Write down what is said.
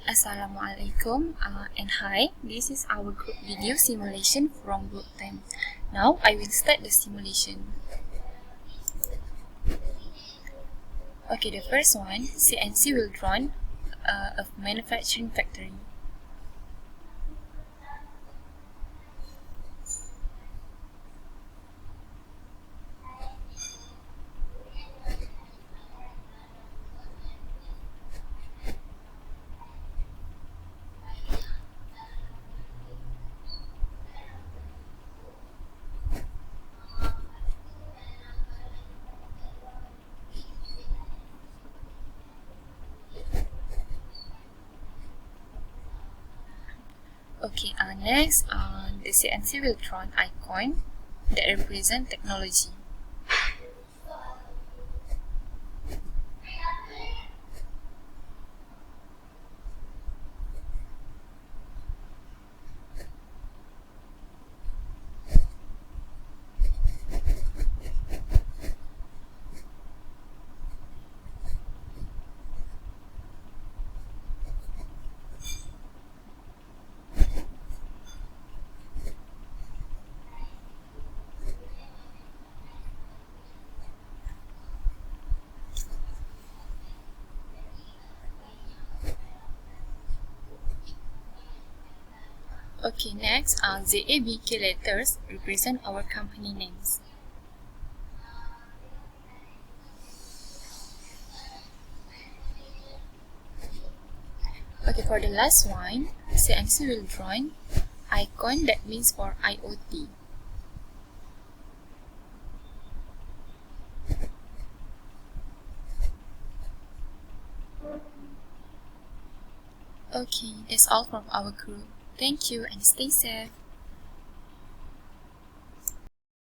Assalamualaikum and hi, this is our group video simulation from group 10. Now I will start the simulation. Okay, the first one, CNC will run a manufacturing factory. Okay, next, the CNC will draw an icon that represents technology. Okay, next, ZABK letters represent our company names. Okay, for the last one, CNC will draw an icon that means for IoT. Okay, that's all from our group. Thank you and stay safe.